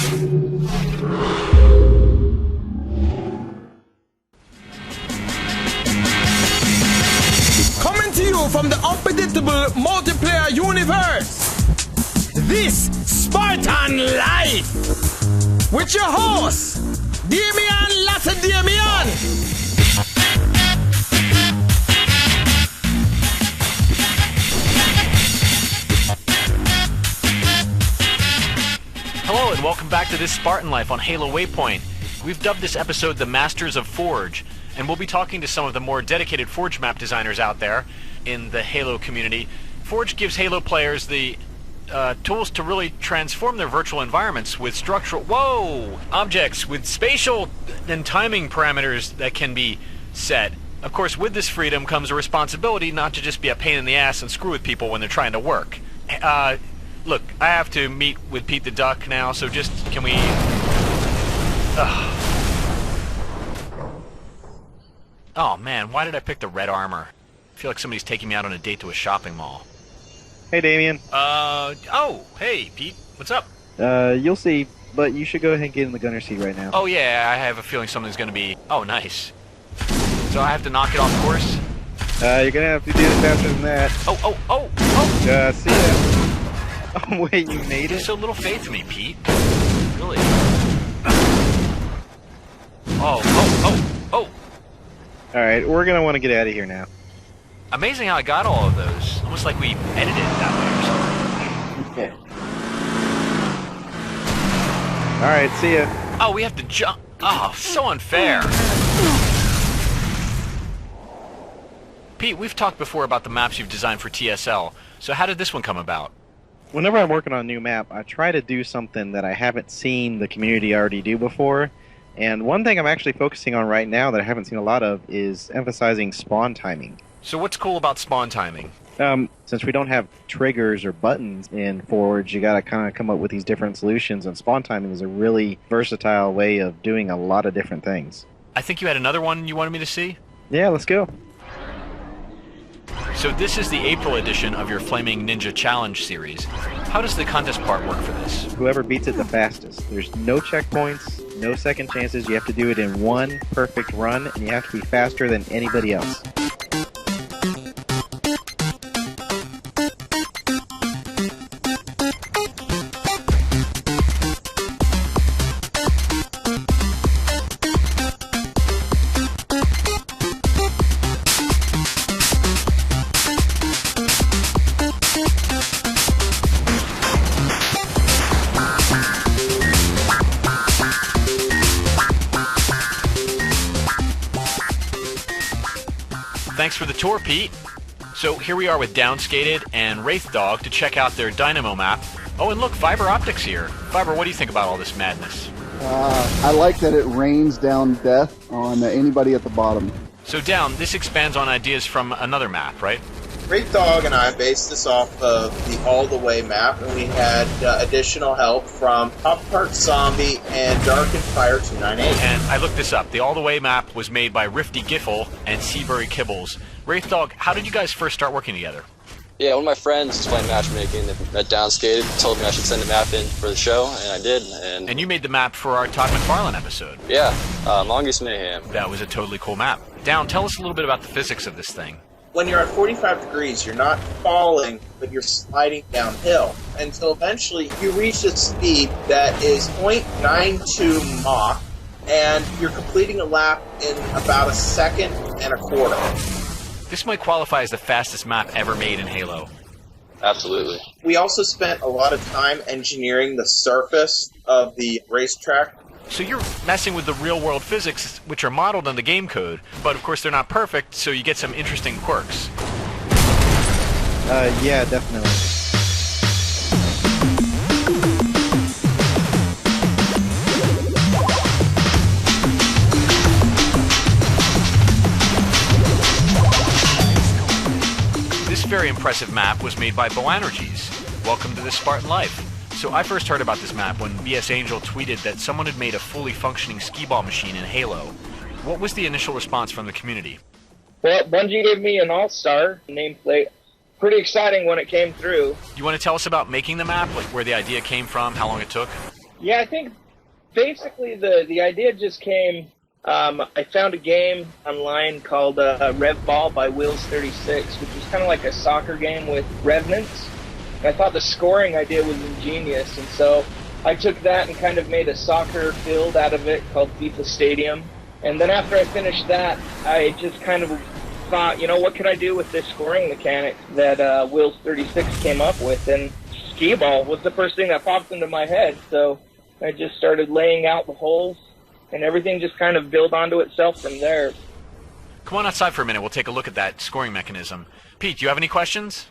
Coming to you from the unpredictable multiplayer universe, This Spartan Life, with your host, Damian Lacedaemion. Hello and welcome back to This Spartan Life on Halo Waypoint. We've dubbed this episode the Masters of Forge, and we'll be talking to some of the more dedicated Forge map designers out there in the Halo community. Forge gives Halo players the tools to really transform their virtual environments with structural objects with spatial and timing parameters that can be set. Of course, with this freedom comes a responsibility not to just be a pain in the ass and screw with people when they're trying to work. Look, I have to meet with Pete the Duck now, so just, can we... Oh man, why did I pick the red armor? I feel like somebody's taking me out on a date to a shopping mall. Hey, Damian. Oh, hey, Pete. What's up? You'll see, but you should go ahead and get in the gunner seat right now. Oh yeah, I have a feeling something's gonna be... Oh, nice. So I have to knock it off course? You're gonna have to do it faster than that. Oh! See ya. Oh, wait, you made it? So little faith in me, Pete. Really? Oh! Alright, we're gonna want to get out of here now. Amazing how I got all of those. Almost like we edited it that way or something. Okay. Alright, see ya. Oh, we have to jump. Oh, so unfair. Pete, we've talked before about the maps you've designed for TSL. So how did this one come about? Whenever I'm working on a new map, I try to do something that I haven't seen the community already do before. And one thing I'm actually focusing on right now that I haven't seen a lot of is emphasizing spawn timing. So what's cool about spawn timing? Since we don't have triggers or buttons in Forge, you gotta kind of come up with these different solutions, and spawn timing is a really versatile way of doing a lot of different things. I think you had another one you wanted me to see? Yeah, let's go. So this is the April edition of your Flaming Ninja Challenge series. How does the contest part work for this? Whoever beats it the fastest. There's no checkpoints, no second chances. You have to do it in one perfect run, and you have to be faster than anybody else. Thanks for the tour, Pete. So here we are with Downkated and WraithDawg to check out their Dynamo map. Oh, and look, Fiber Optics here. Fiber, what do you think about all this madness? I like that it rains down death on anybody at the bottom. So Down, this expands on ideas from another map, right? WraithDawg and I based this off of the All the Way map, and we had additional help from Pop Tart Zombie and Darkened Fire 298. And I looked this up. The All the Way map was made by Rifty Giffel and Seabury Kibbles. WraithDawg, how did you guys first start working together? Yeah, one of my friends was playing matchmaking at Downkated, told me I should send a map in for the show, and I did. And you made the map for our Todd McFarlane episode. Yeah, Mongoose Mayhem. That was a totally cool map. Down, tell us a little bit about the physics of this thing. When you're at 45 degrees, you're not falling, but you're sliding downhill. Until eventually you reach a speed that is 0.92 Mach, and you're completing a lap in about a second and a quarter. This might qualify as the fastest map ever made in Halo. Absolutely. We also spent a lot of time engineering the surface of the racetrack. So you're messing with the real-world physics, which are modeled on the game code, but of course they're not perfect, so you get some interesting quirks. Yeah, definitely. This very impressive map was made by Boanergies. Welcome to This Spartan Life. So I first heard about this map when BS Angel tweeted that someone had made a fully functioning skee-ball machine in Halo. What was the initial response from the community? Well, Bungie gave me an all-star nameplate. Pretty exciting when it came through. You want to tell us about making the map, like where the idea came from, how long it took? Yeah, I think basically the idea just came. I found a game online called Rev Ball by Wheels36, which was kind of like a soccer game with revenants. I thought the scoring idea was ingenious, and so I took that and kind of made a soccer field out of it called FIFA Stadium. And then after I finished that, I just kind of thought, what could I do with this scoring mechanic that Wheels36 came up with? And skee ball was the first thing that popped into my head, so I just started laying out the holes, and everything just kind of built onto itself from there. Come on outside for a minute. We'll take a look at that scoring mechanism. Pete, do you have any questions?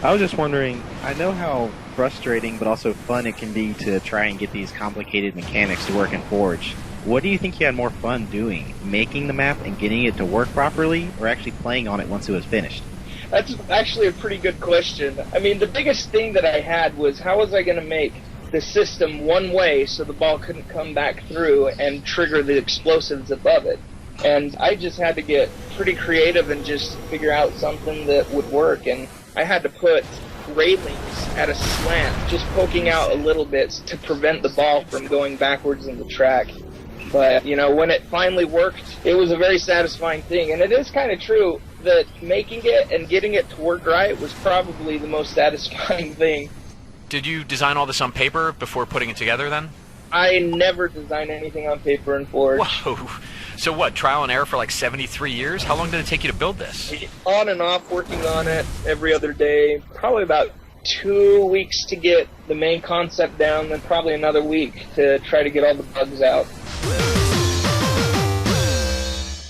I was just wondering, I know how frustrating but also fun it can be to try and get these complicated mechanics to work in Forge. What do you think you had more fun doing? Making the map and getting it to work properly, or actually playing on it once it was finished? That's actually a pretty good question. I mean, the biggest thing that I had was how was I going to make the system one way so the ball couldn't come back through and trigger the explosives above it. And I just had to get pretty creative and just figure out something that would work. And I had to put railings at a slant, just poking out a little bit to prevent the ball from going backwards in the track. But, when it finally worked, it was a very satisfying thing. And it is kind of true that making it and getting it to work right was probably the most satisfying thing. Did you design all this on paper before putting it together then? I never designed anything on paper in Forge. Whoa. So what, trial and error for like 73 years? How long did it take you to build this? On and off, working on it every other day. Probably about 2 weeks to get the main concept down, then probably another week to try to get all the bugs out.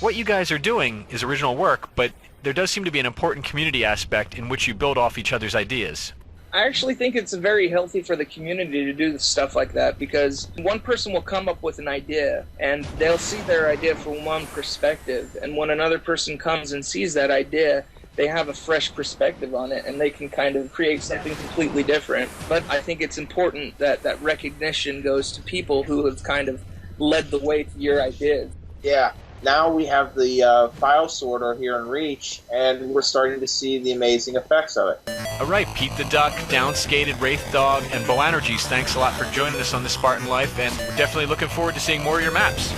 What you guys are doing is original work, but there does seem to be an important community aspect in which you build off each other's ideas. I actually think it's very healthy for the community to do stuff like that, because one person will come up with an idea and they'll see their idea from one perspective, and when another person comes and sees that idea, they have a fresh perspective on it and they can kind of create something completely different. But I think it's important that that recognition goes to people who have kind of led the way to your ideas. Yeah. Now we have the file sorter here in Reach, and we're starting to see the amazing effects of it. All right, Pete the Duck, Downkated, WraithDawg, and Bow Energies, thanks a lot for joining us on This Spartan Life, and we're definitely looking forward to seeing more of your maps.